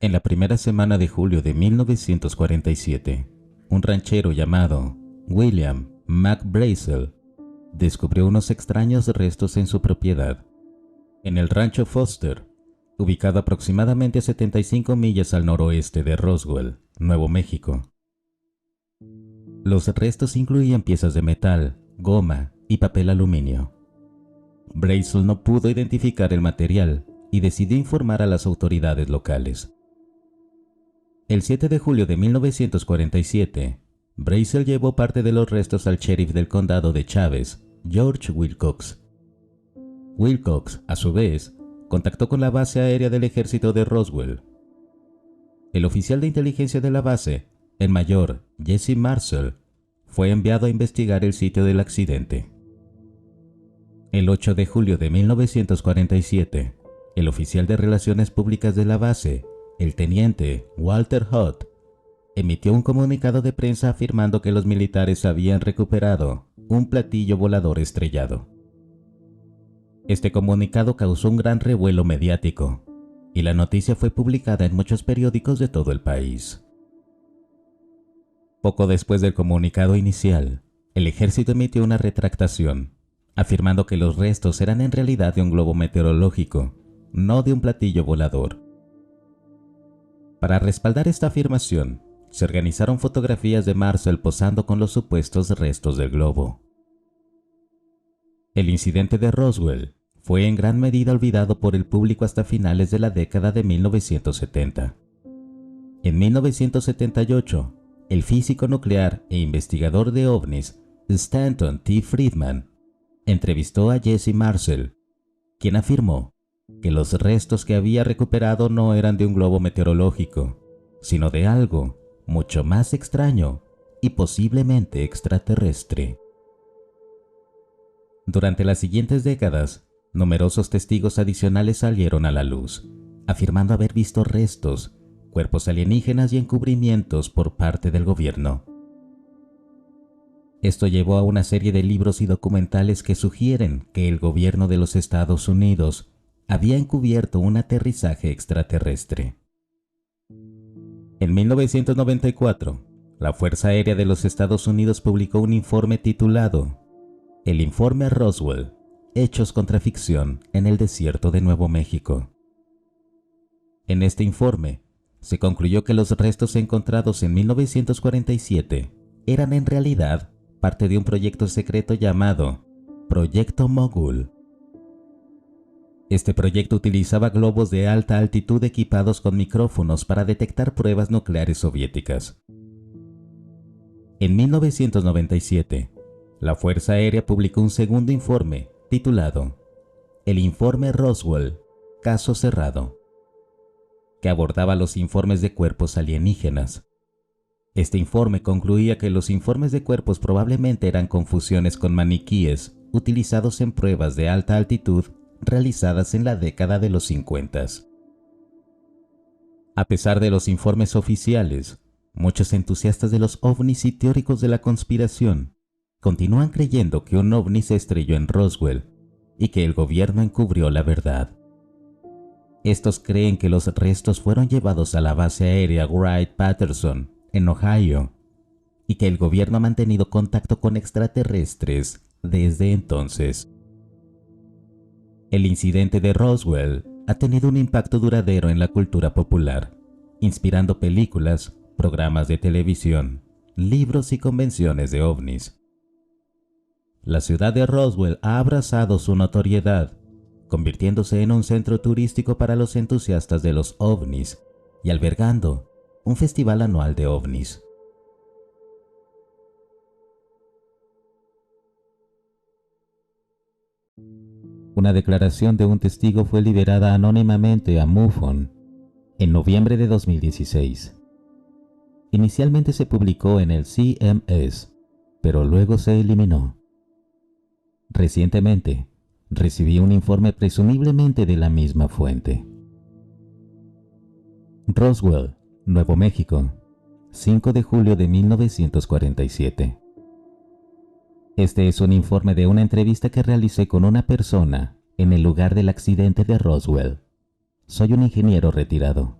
En la primera semana de julio de 1947, un ranchero llamado William McBrazel descubrió unos extraños restos en su propiedad, en el rancho Foster, ubicado aproximadamente a 75 millas al noroeste de Roswell, Nuevo México. Los restos incluían piezas de metal, goma y papel aluminio. Brazel no pudo identificar el material y decidió informar a las autoridades locales. El 7 de julio de 1947, Brazel llevó parte de los restos al sheriff del condado de Chávez, George Wilcox. Wilcox, a su vez, contactó con la base aérea del ejército de Roswell. El oficial de inteligencia de la base, el mayor Jesse Marcel, fue enviado a investigar el sitio del accidente. El 8 de julio de 1947, el oficial de relaciones públicas de la base, el teniente Walter Hutt, emitió un comunicado de prensa afirmando que los militares habían recuperado un platillo volador estrellado. Este comunicado causó un gran revuelo mediático, y la noticia fue publicada en muchos periódicos de todo el país. Poco después del comunicado inicial, el ejército emitió una retractación, afirmando que los restos eran en realidad de un globo meteorológico, no de un platillo volador. Para respaldar esta afirmación, se organizaron fotografías de Marcel posando con los supuestos restos del globo. El incidente de Roswell fue en gran medida olvidado por el público hasta finales de la década de 1970. En 1978, el físico nuclear e investigador de ovnis Stanton T. Friedman entrevistó a Jesse Marcel, quien afirmó que los restos que había recuperado no eran de un globo meteorológico, sino de algo mucho más extraño y posiblemente extraterrestre. Durante las siguientes décadas, numerosos testigos adicionales salieron a la luz, afirmando haber visto restos, cuerpos alienígenas y encubrimientos por parte del gobierno. Esto llevó a una serie de libros y documentales que sugieren que el gobierno de los Estados Unidos había encubierto un aterrizaje extraterrestre. En 1994, la Fuerza Aérea de los Estados Unidos publicó un informe titulado El Informe Roswell, Hechos contra Ficción en el Desierto de Nuevo México. En este informe, se concluyó que los restos encontrados en 1947 eran en realidad parte de un proyecto secreto llamado Proyecto Mogul. Este proyecto utilizaba globos de alta altitud equipados con micrófonos para detectar pruebas nucleares soviéticas. En 1997, la Fuerza Aérea publicó un segundo informe titulado El Informe Roswell, Caso Cerrado, que abordaba los informes de cuerpos alienígenas. Este informe concluía que los informes de cuerpos probablemente eran confusiones con maniquíes utilizados en pruebas de alta altitud realizadas en la década de los 50. A pesar de los informes oficiales, muchos entusiastas de los ovnis y teóricos de la conspiración continúan creyendo que un ovni se estrelló en Roswell y que el gobierno encubrió la verdad. Estos creen que los restos fueron llevados a la base aérea Wright-Patterson, en Ohio, y que el gobierno ha mantenido contacto con extraterrestres desde entonces. El incidente de Roswell ha tenido un impacto duradero en la cultura popular, inspirando películas, programas de televisión, libros y convenciones de ovnis. La ciudad de Roswell ha abrazado su notoriedad, convirtiéndose en un centro turístico para los entusiastas de los ovnis y albergando un festival anual de ovnis. Una declaración de un testigo fue liberada anónimamente a MUFON en noviembre de 2016. Inicialmente se publicó en el CMS, pero luego se eliminó. Recientemente, recibí un informe presumiblemente de la misma fuente. Roswell, Nuevo México, 5 de julio de 1947. Este es un informe de una entrevista que realicé con una persona en el lugar del accidente de Roswell. Soy un ingeniero retirado.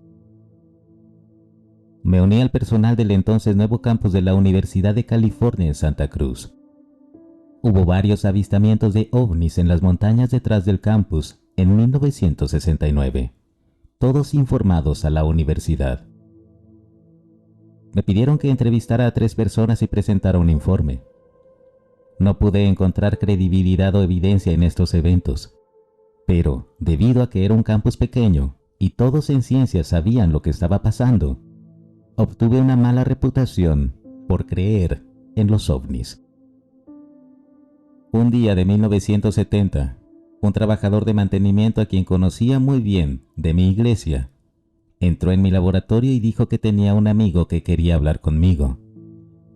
Me uní al personal del entonces nuevo campus de la Universidad de California en Santa Cruz. Hubo varios avistamientos de ovnis en las montañas detrás del campus en 1969, todos informados a la universidad. Me pidieron que entrevistara a 3 personas y presentara un informe. No pude encontrar credibilidad o evidencia en estos eventos, pero debido a que era un campus pequeño y todos en ciencia sabían lo que estaba pasando, obtuve una mala reputación por creer en los ovnis. Un día de 1970, un trabajador de mantenimiento a quien conocía muy bien de mi iglesia, entró en mi laboratorio y dijo que tenía un amigo que quería hablar conmigo,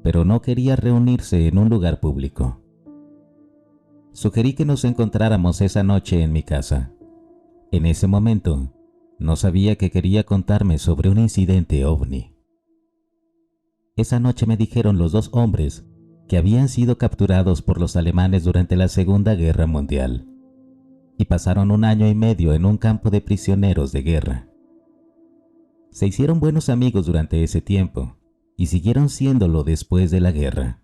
pero no quería reunirse en un lugar público. Sugerí que nos encontráramos esa noche en mi casa. En ese momento, no sabía que quería contarme sobre un incidente ovni. Esa noche me dijeron los 2 hombres que habían sido capturados por los alemanes durante la Segunda Guerra Mundial y pasaron 1 año y medio en un campo de prisioneros de guerra. Se hicieron buenos amigos durante ese tiempo y siguieron siéndolo después de la guerra.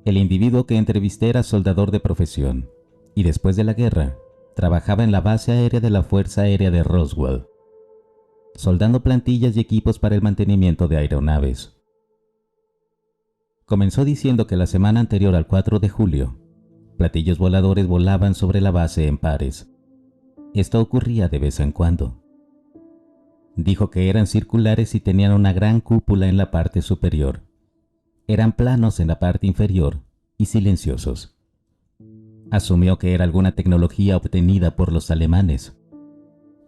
El individuo que entrevisté era soldador de profesión y después de la guerra trabajaba en la base aérea de la Fuerza Aérea de Roswell, soldando plantillas y equipos para el mantenimiento de aeronaves. Comenzó diciendo que la semana anterior al 4 de julio, platillos voladores volaban sobre la base en pares. Esto ocurría de vez en cuando. Dijo que eran circulares y tenían una gran cúpula en la parte superior. Eran planos en la parte inferior y silenciosos. Asumió que era alguna tecnología obtenida por los alemanes.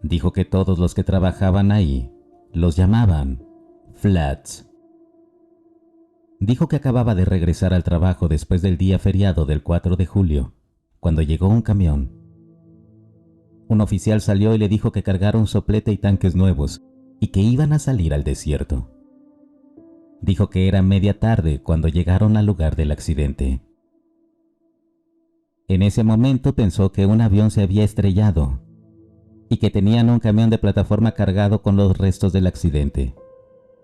Dijo que todos los que trabajaban ahí los llamaban flats. Dijo que acababa de regresar al trabajo después del día feriado del 4 de julio, cuando llegó un camión. Un oficial salió y le dijo que cargara un soplete y tanques nuevos y que iban a salir al desierto. Dijo que era media tarde cuando llegaron al lugar del accidente. En ese momento pensó que un avión se había estrellado y que tenían un camión de plataforma cargado con los restos del accidente.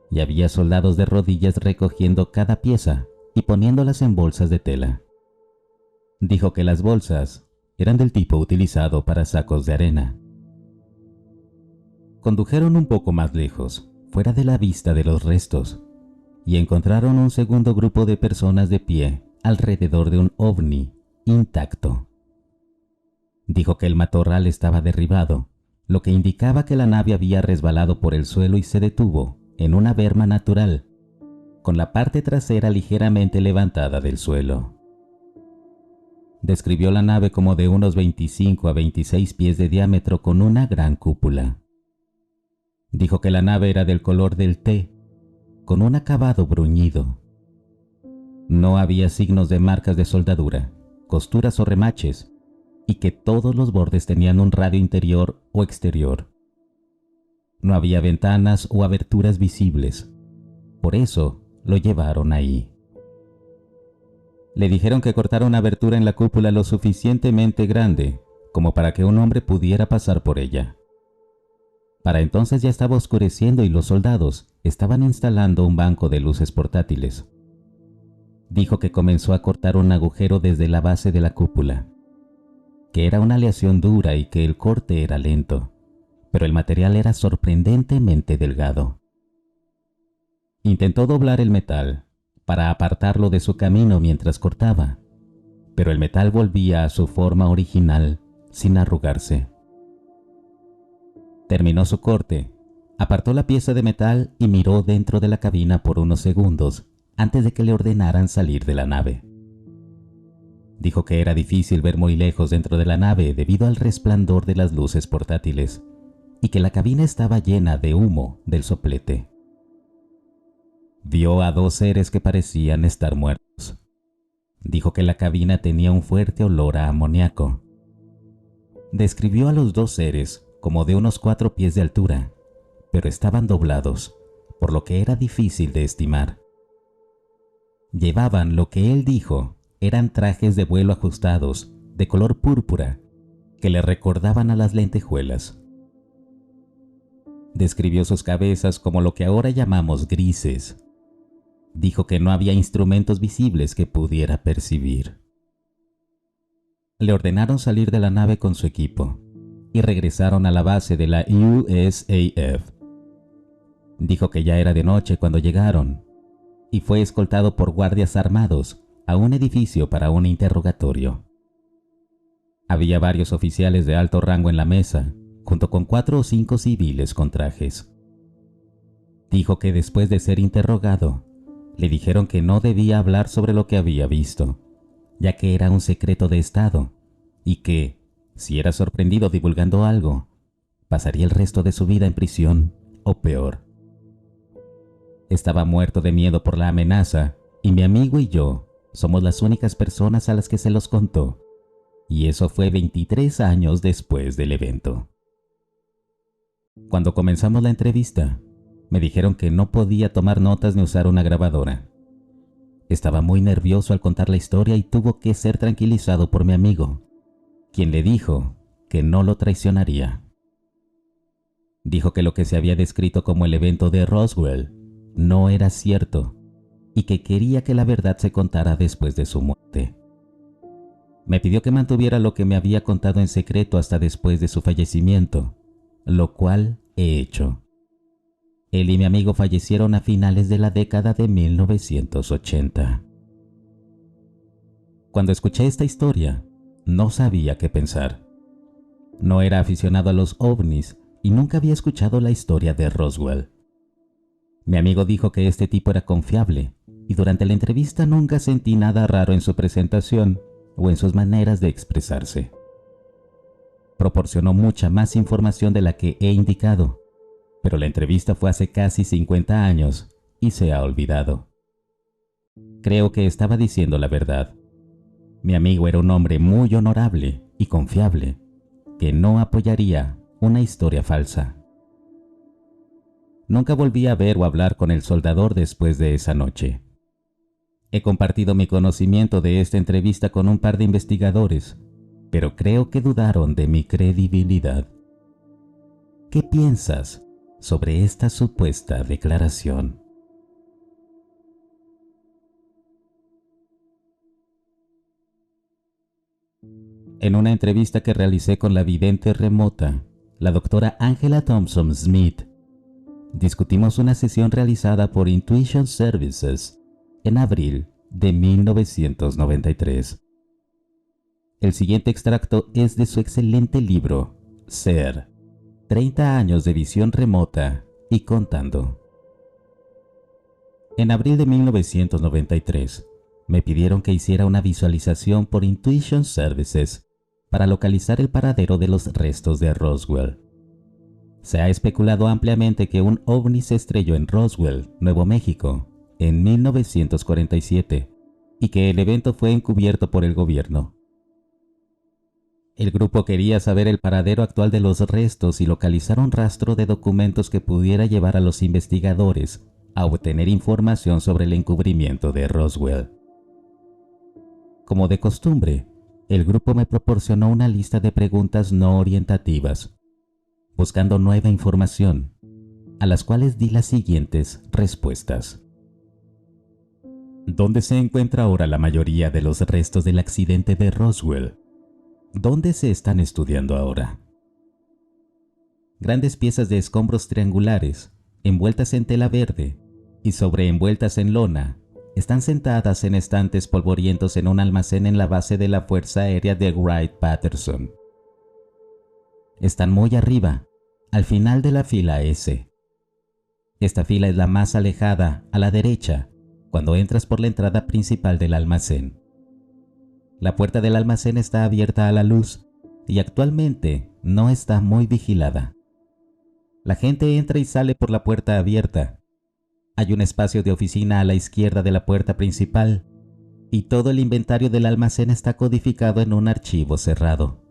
Y había soldados de rodillas recogiendo cada pieza y poniéndolas en bolsas de tela. Dijo que las bolsas eran del tipo utilizado para sacos de arena. Condujeron un poco más lejos, fuera de la vista de los restos, y encontraron un segundo grupo de personas de pie alrededor de un ovni intacto. Dijo que el matorral estaba derribado, lo que indicaba que la nave había resbalado por el suelo y se detuvo en una berma natural, con la parte trasera ligeramente levantada del suelo. Describió la nave como de unos 25 a 26 pies de diámetro con una gran cúpula. Dijo que la nave era del color del té, con un acabado bruñido. No había signos de marcas de soldadura, costuras o remaches, y que todos los bordes tenían un radio interior o exterior. No había ventanas o aberturas visibles. Por eso lo llevaron ahí. Le dijeron que cortara una abertura en la cúpula lo suficientemente grande como para que un hombre pudiera pasar por ella. Para entonces ya estaba oscureciendo y los soldados estaban instalando un banco de luces portátiles. Dijo que comenzó a cortar un agujero desde la base de la cúpula, que era una aleación dura y que el corte era lento, pero el material era sorprendentemente delgado. Intentó doblar el metal para apartarlo de su camino mientras cortaba, pero el metal volvía a su forma original sin arrugarse. Terminó su corte, apartó la pieza de metal y miró dentro de la cabina por unos segundos antes de que le ordenaran salir de la nave. Dijo que era difícil ver muy lejos dentro de la nave debido al resplandor de las luces portátiles y que la cabina estaba llena de humo del soplete. Vio a 2 seres que parecían estar muertos. Dijo que la cabina tenía un fuerte olor a amoníaco. Describió a los 2 seres como de unos 4 pies de altura, pero estaban doblados, por lo que era difícil de estimar. Llevaban lo que él dijo eran trajes de vuelo ajustados, de color púrpura, que le recordaban a las lentejuelas. Describió sus cabezas como lo que ahora llamamos grises. Dijo que no había instrumentos visibles que pudiera percibir. Le ordenaron salir de la nave con su equipo y regresaron a la base de la USAF. Dijo que ya era de noche cuando llegaron y fue escoltado por guardias armados a un edificio para un interrogatorio. Había varios oficiales de alto rango en la mesa, junto con 4 o 5 civiles con trajes. Dijo que después de ser interrogado, le dijeron que no debía hablar sobre lo que había visto, ya que era un secreto de Estado, y que, si era sorprendido divulgando algo, pasaría el resto de su vida en prisión o peor. Estaba muerto de miedo por la amenaza, y mi amigo y yo somos las únicas personas a las que se los contó, y eso fue 23 años después del evento. Cuando comenzamos la entrevista, me dijeron que no podía tomar notas ni usar una grabadora. Estaba muy nervioso al contar la historia y tuvo que ser tranquilizado por mi amigo, quien le dijo que no lo traicionaría. Dijo que lo que se había descrito como el evento de Roswell no era cierto y que quería que la verdad se contara después de su muerte. Me pidió que mantuviera lo que me había contado en secreto hasta después de su fallecimiento, lo cual he hecho. Él y mi amigo fallecieron a finales de la década de 1980. Cuando escuché esta historia, no sabía qué pensar. No era aficionado a los ovnis y nunca había escuchado la historia de Roswell. Mi amigo dijo que este tipo era confiable y durante la entrevista nunca sentí nada raro en su presentación o en sus maneras de expresarse. Proporcionó mucha más información de la que he indicado, pero la entrevista fue hace casi 50 años y se ha olvidado. Creo que estaba diciendo la verdad. Mi amigo era un hombre muy honorable y confiable, que no apoyaría una historia falsa. Nunca volví a ver o hablar con el soldador después de esa noche. He compartido mi conocimiento de esta entrevista con un par de investigadores, pero creo que dudaron de mi credibilidad. ¿Qué piensas sobre esta supuesta declaración? En una entrevista que realicé con la vidente remota, la doctora Angela Thompson Smith, discutimos una sesión realizada por Intuition Services en abril de 1993. El siguiente extracto es de su excelente libro, Ser, 30 años de visión remota y contando. En abril de 1993, me pidieron que hiciera una visualización por Intuition Services para localizar el paradero de los restos de Roswell. Se ha especulado ampliamente que un ovni se estrelló en Roswell, Nuevo México, en 1947 y que el evento fue encubierto por el gobierno. El grupo quería saber el paradero actual de los restos y localizar un rastro de documentos que pudiera llevar a los investigadores a obtener información sobre el encubrimiento de Roswell. Como de costumbre, el grupo me proporcionó una lista de preguntas no orientativas, buscando nueva información, a las cuales di las siguientes respuestas. ¿Dónde se encuentra ahora la mayoría de los restos del accidente de Roswell? ¿Dónde se están estudiando ahora? Grandes piezas de escombros triangulares, envueltas en tela verde y sobreenvueltas en lona, están sentadas en estantes polvorientos en un almacén en la base de la Fuerza Aérea de Wright-Patterson. Están muy arriba, al final de la fila S. Esta fila es la más alejada, a la derecha, cuando entras por la entrada principal del almacén. La puerta del almacén está abierta a la luz y actualmente no está muy vigilada. La gente entra y sale por la puerta abierta. Hay un espacio de oficina a la izquierda de la puerta principal y todo el inventario del almacén está codificado en un archivo cerrado.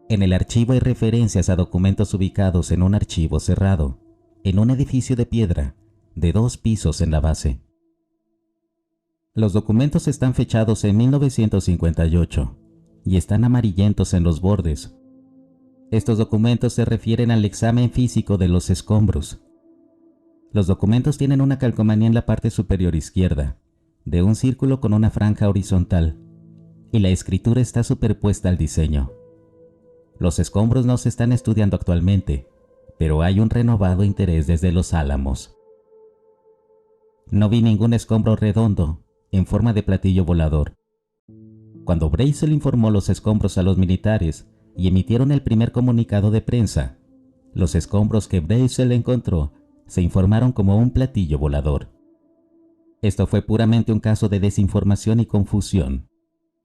En el archivo hay referencias a documentos ubicados en un archivo cerrado, en un edificio de piedra, de 2 pisos en la base. Los documentos están fechados en 1958 y están amarillentos en los bordes. Estos documentos se refieren al examen físico de los escombros. Los documentos tienen una calcomanía en la parte superior izquierda, de un círculo con una franja horizontal, y la escritura está superpuesta al diseño. Los escombros no se están estudiando actualmente, pero hay un renovado interés desde Los Álamos. No vi ningún escombro redondo, en forma de platillo volador. Cuando Brazel informó los escombros a los militares y emitieron el primer comunicado de prensa, los escombros que Brazel encontró se informaron como un platillo volador. Esto fue puramente un caso de desinformación y confusión,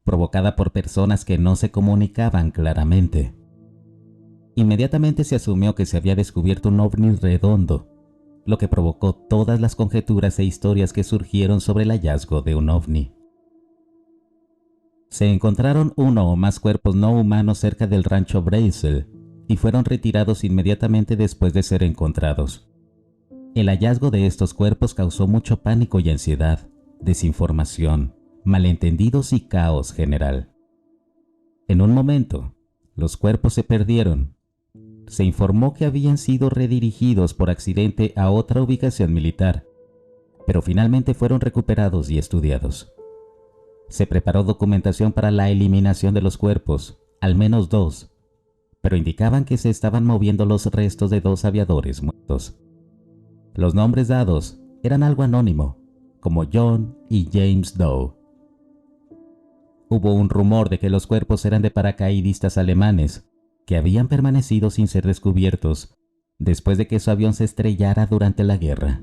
provocada por personas que no se comunicaban claramente. Inmediatamente se asumió que se había descubierto un ovni redondo, lo que provocó todas las conjeturas e historias que surgieron sobre el hallazgo de un ovni. Se encontraron uno o más cuerpos no humanos cerca del rancho Brazel y fueron retirados inmediatamente después de ser encontrados. El hallazgo de estos cuerpos causó mucho pánico y ansiedad, desinformación, malentendidos y caos general. En un momento, los cuerpos se perdieron. Se informó que habían sido redirigidos por accidente a otra ubicación militar, pero finalmente fueron recuperados y estudiados. Se preparó documentación para la eliminación de los cuerpos, al menos 2, pero indicaban que se estaban moviendo los restos de 2 aviadores muertos. Los nombres dados eran algo anónimo, como John y James Doe. Hubo un rumor de que los cuerpos eran de paracaidistas alemanes que habían permanecido sin ser descubiertos después de que su avión se estrellara durante la guerra.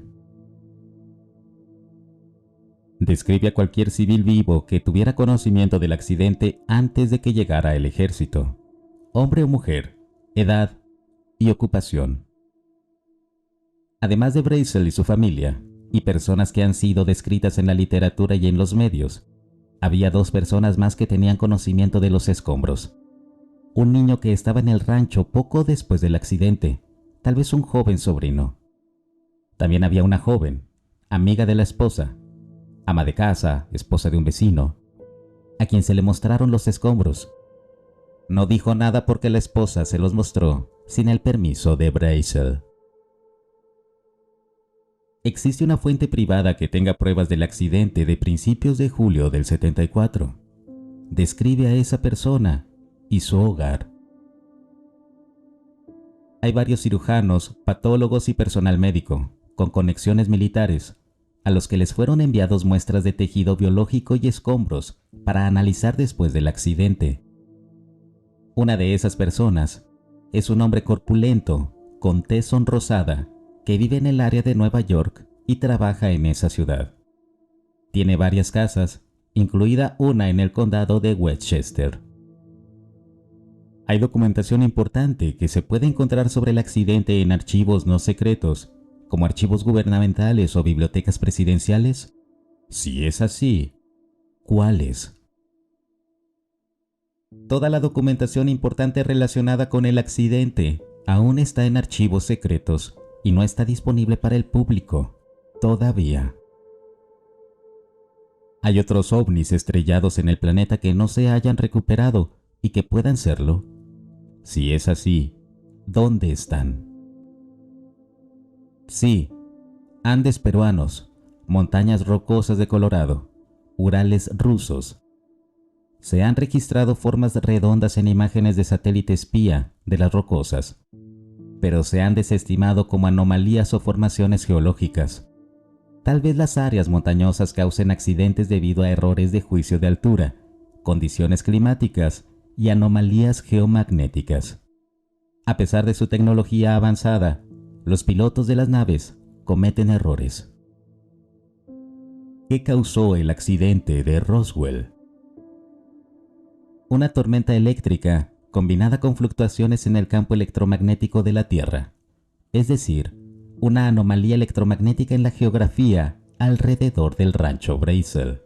Describe a cualquier civil vivo que tuviera conocimiento del accidente antes de que llegara el ejército, hombre o mujer, edad y ocupación. Además de Brazel y su familia, y personas que han sido descritas en la literatura y en los medios, había 2 personas más que tenían conocimiento de los escombros. Un niño que estaba en el rancho poco después del accidente, tal vez un joven sobrino. También había una joven, amiga de la esposa, ama de casa, esposa de un vecino, a quien se le mostraron los escombros. No dijo nada porque la esposa se los mostró sin el permiso de Brazel. Existe una fuente privada que tenga pruebas del accidente de principios de julio del 74. Describe a esa persona y su hogar. Hay varios cirujanos, patólogos y personal médico, con conexiones militares, a los que les fueron enviados muestras de tejido biológico y escombros para analizar después del accidente. Una de esas personas es un hombre corpulento, con tez sonrosada, que vive en el área de Nueva York y trabaja en esa ciudad. Tiene varias casas, incluida una en el condado de Westchester. Hay documentación importante que se puede encontrar sobre el accidente en archivos no secretos, como archivos gubernamentales o bibliotecas presidenciales. Si es así, ¿cuáles? Toda la documentación importante relacionada con el accidente aún está en archivos secretos y no está disponible para el público, todavía. Hay otros ovnis estrellados en el planeta que no se hayan recuperado y que puedan serlo. Si es así, ¿dónde están? Sí, Andes peruanos, montañas rocosas de Colorado, Urales rusos. Se han registrado formas redondas en imágenes de satélite espía de las rocosas, pero se han desestimado como anomalías o formaciones geológicas. Tal vez las áreas montañosas causen accidentes debido a errores de juicio de altura, condiciones climáticas y anomalías geomagnéticas. A pesar de su tecnología avanzada, los pilotos de las naves cometen errores. ¿Qué causó el accidente de Roswell? Una tormenta eléctrica combinada con fluctuaciones en el campo electromagnético de la Tierra, es decir, una anomalía electromagnética en la geografía alrededor del rancho Brazel.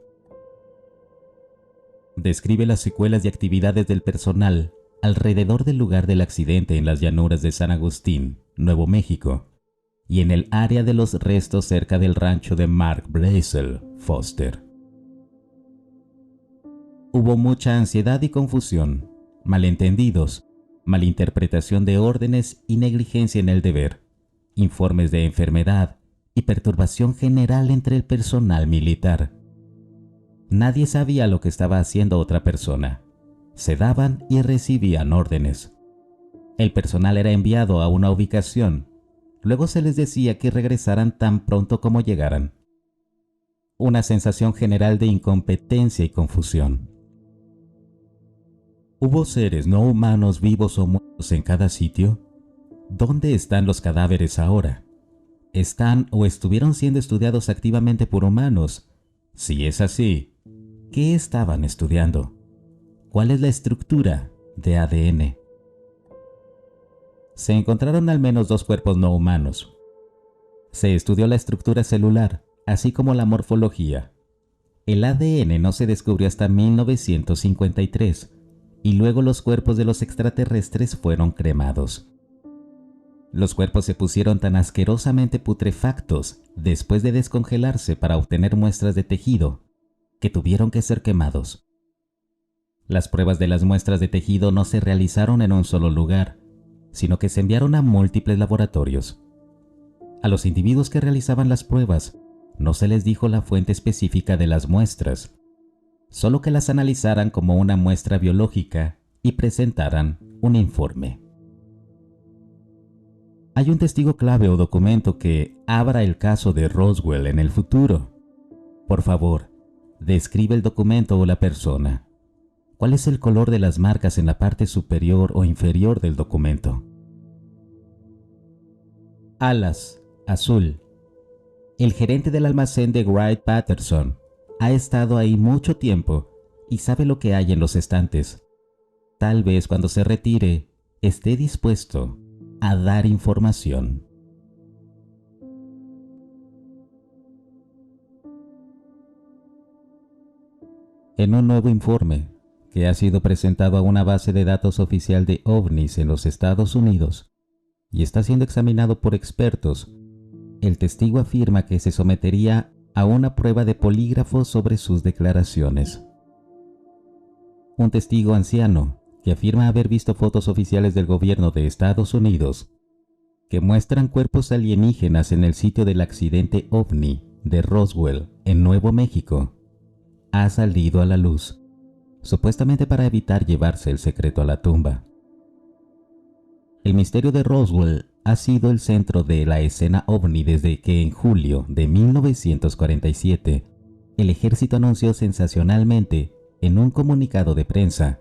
Describe las secuelas y actividades del personal alrededor del lugar del accidente en las llanuras de San Agustín, Nuevo México, y en el área de los restos cerca del rancho de Mark Brazel, Foster. Hubo mucha ansiedad y confusión, malentendidos malinterpretación de órdenes y negligencia en el deber, informes de enfermedad y perturbación general entre el personal militar. Nadie sabía lo que estaba haciendo otra persona. Se daban y recibían órdenes. El personal era enviado a una ubicación. Luego se les decía que regresaran tan pronto como llegaran. Una sensación general de incompetencia y confusión. ¿Hubo seres no humanos vivos o muertos en cada sitio? ¿Dónde están los cadáveres ahora? ¿Están o estuvieron siendo estudiados activamente por humanos? Si es así, ¿qué estaban estudiando? ¿Cuál es la estructura de ADN? Se encontraron al menos 2 cuerpos no humanos. Se estudió la estructura celular, así como la morfología. El ADN no se descubrió hasta 1953, y luego los cuerpos de los extraterrestres fueron cremados. Los cuerpos se pusieron tan asquerosamente putrefactos después de descongelarse para obtener muestras de tejido, que tuvieron que ser quemados. Las pruebas de las muestras de tejido no se realizaron en un solo lugar, sino que se enviaron a múltiples laboratorios. A los individuos que realizaban las pruebas no se les dijo la fuente específica de las muestras, solo que las analizaran como una muestra biológica y presentaran un informe. Hay un testigo clave o documento que abra el caso de Roswell en el futuro. Por favor, describe el documento o la persona. ¿Cuál es el color de las marcas en la parte superior o inferior del documento? Alas, azul. El gerente del almacén de Wright Patterson ha estado ahí mucho tiempo y sabe lo que hay en los estantes. Tal vez cuando se retire esté dispuesto a dar información. En un nuevo informe que ha sido presentado a una base de datos oficial de ovnis en los Estados Unidos y está siendo examinado por expertos, el testigo afirma que se sometería a una prueba de polígrafo sobre sus declaraciones. Un testigo anciano que afirma haber visto fotos oficiales del gobierno de Estados Unidos que muestran cuerpos alienígenas en el sitio del accidente ovni de Roswell, en Nuevo México, ha salido a la luz, supuestamente para evitar llevarse el secreto a la tumba. El misterio de Roswell ha sido el centro de la escena ovni desde que en julio de 1947 el ejército anunció sensacionalmente en un comunicado de prensa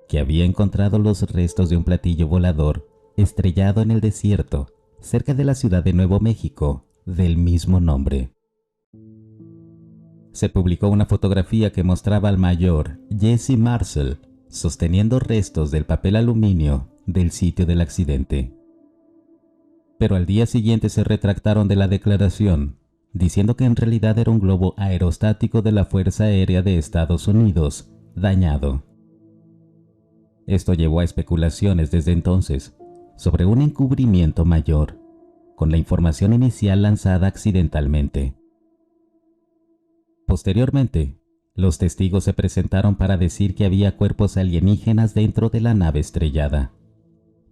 que había encontrado los restos de un platillo volador estrellado en el desierto cerca de la ciudad de Nuevo México del mismo nombre. Se publicó una fotografía que mostraba al mayor Jesse Marcel sosteniendo restos del papel aluminio del sitio del accidente. Pero al día siguiente se retractaron de la declaración, diciendo que en realidad era un globo aerostático de la Fuerza Aérea de Estados Unidos, dañado. Esto llevó a especulaciones desde entonces sobre un encubrimiento mayor, con la información inicial lanzada accidentalmente. Posteriormente, los testigos se presentaron para decir que había cuerpos alienígenas dentro de la nave estrellada,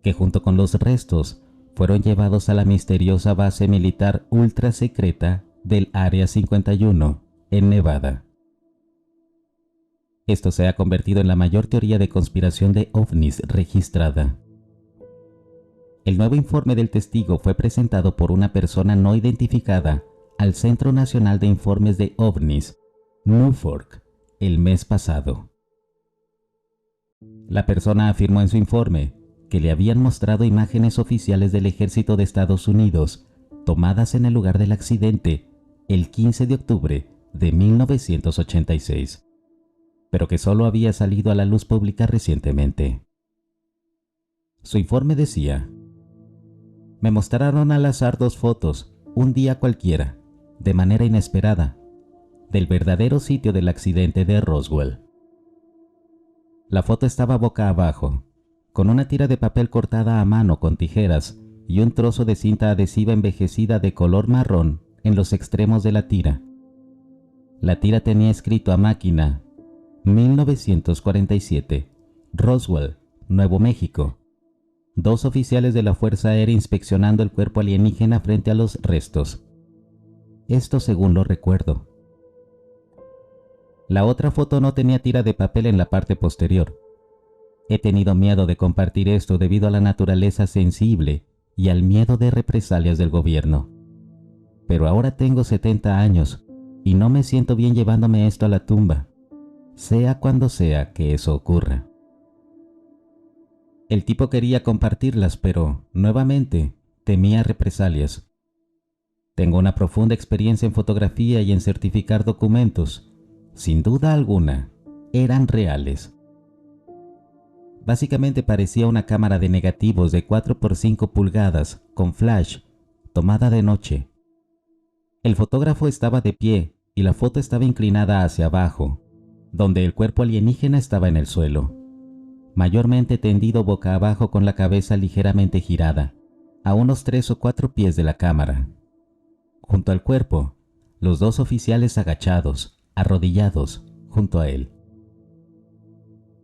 que junto con los restos fueron llevados a la misteriosa base militar ultra secreta del Área 51 en Nevada. Esto se ha convertido en la mayor teoría de conspiración de ovnis registrada. El nuevo informe del testigo fue presentado por una persona no identificada al Centro Nacional de Informes de OVNIs, NUFORC, el mes pasado. La persona afirmó en su informe que le habían mostrado imágenes oficiales del ejército de Estados Unidos tomadas en el lugar del accidente el 15 de octubre de 1986, pero que solo había salido a la luz pública recientemente. Su informe decía: me mostraron al azar 2 fotos, un día cualquiera, de manera inesperada, del verdadero sitio del accidente de Roswell. La foto estaba boca abajo, con una tira de papel cortada a mano con tijeras y un trozo de cinta adhesiva envejecida de color marrón en los extremos de la tira. La tira tenía escrito a máquina: 1947, Roswell, Nuevo México, 2 oficiales de la Fuerza Aérea inspeccionando el cuerpo alienígena frente a los restos. Esto según lo recuerdo. La otra foto no tenía tira de papel en la parte posterior. He tenido miedo de compartir esto debido a la naturaleza sensible y al miedo de represalias del gobierno. Pero ahora tengo 70 años y no me siento bien llevándome esto a la tumba, sea cuando sea que eso ocurra. El tipo quería compartirlas, pero, nuevamente, temía represalias. Tengo una profunda experiencia en fotografía y en certificar documentos. Sin duda alguna, eran reales. Básicamente parecía una cámara de negativos de 4 por 5 pulgadas, con flash, tomada de noche. El fotógrafo estaba de pie y la foto estaba inclinada hacia abajo, donde el cuerpo alienígena estaba en el suelo, mayormente tendido boca abajo con la cabeza ligeramente girada, a unos 3 o 4 pies de la cámara. Junto al cuerpo, los 2 oficiales agachados, arrodillados, junto a él.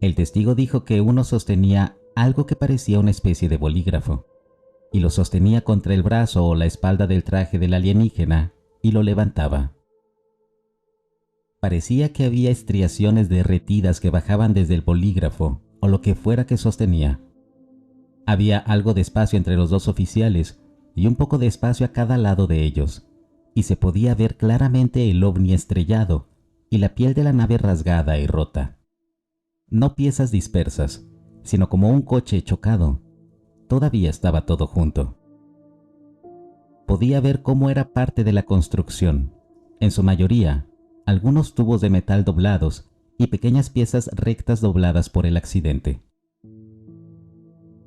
El testigo dijo que uno sostenía algo que parecía una especie de bolígrafo, y lo sostenía contra el brazo o la espalda del traje del alienígena y lo levantaba. Parecía que había estriaciones derretidas que bajaban desde el bolígrafo o lo que fuera que sostenía. Había algo de espacio entre los 2 oficiales y un poco de espacio a cada lado de ellos, y se podía ver claramente el ovni estrellado y la piel de la nave rasgada y rota. No piezas dispersas, sino como un coche chocado. Todavía estaba todo junto. Podía ver cómo era parte de la construcción, en su mayoría, algunos tubos de metal doblados y pequeñas piezas rectas dobladas por el accidente.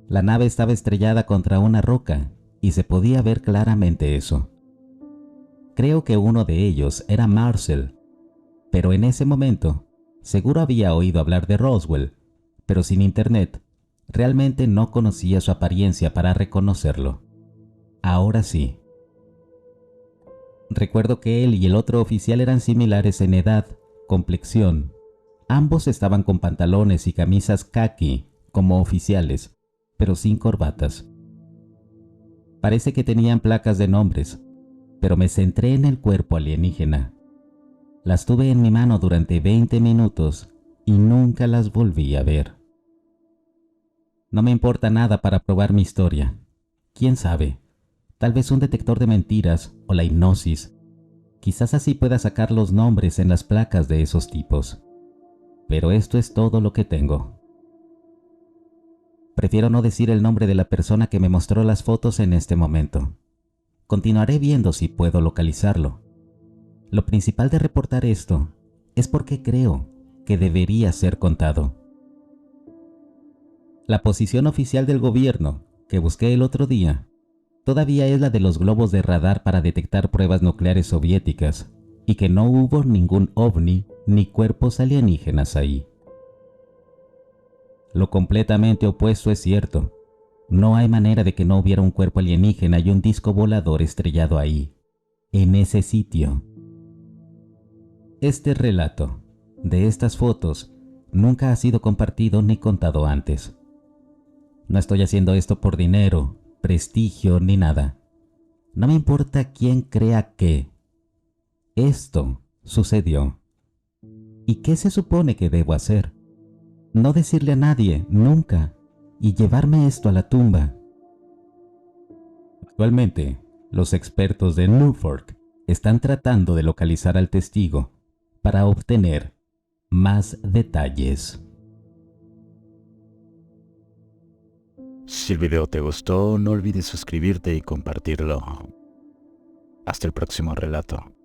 La nave estaba estrellada contra una roca y se podía ver claramente eso. Creo que uno de ellos era Marcel, pero en ese momento seguro había oído hablar de Roswell, pero sin internet realmente no conocía su apariencia para reconocerlo. Ahora sí. Recuerdo que él y el otro oficial eran similares en edad, complexión. Ambos estaban con pantalones y camisas caqui como oficiales, pero sin corbatas. Parece que tenían placas de nombres, pero me centré en el cuerpo alienígena. Las tuve en mi mano durante 20 minutos y nunca las volví a ver. No me importa nada para probar mi historia. ¿Quién sabe? Tal vez un detector de mentiras o la hipnosis. Quizás así pueda sacar los nombres en las placas de esos tipos. Pero esto es todo lo que tengo. Prefiero no decir el nombre de la persona que me mostró las fotos en este momento. Continuaré viendo si puedo localizarlo. Lo principal de reportar esto es porque creo que debería ser contado. La posición oficial del gobierno que busqué el otro día todavía es la de los globos de radar para detectar pruebas nucleares soviéticas y que no hubo ningún ovni ni cuerpos alienígenas ahí. Lo completamente opuesto es cierto. No hay manera de que no hubiera un cuerpo alienígena y un disco volador estrellado ahí, en ese sitio. Este relato de estas fotos nunca ha sido compartido ni contado antes. No estoy haciendo esto por dinero, prestigio ni nada. No me importa quién crea qué. Esto sucedió. ¿Y qué se supone que debo hacer? No decirle a nadie, nunca, y llevarme esto a la tumba. Actualmente, los expertos de Norfolk están tratando de localizar al testigo para obtener más detalles. Si el video te gustó, no olvides suscribirte y compartirlo. Hasta el próximo relato.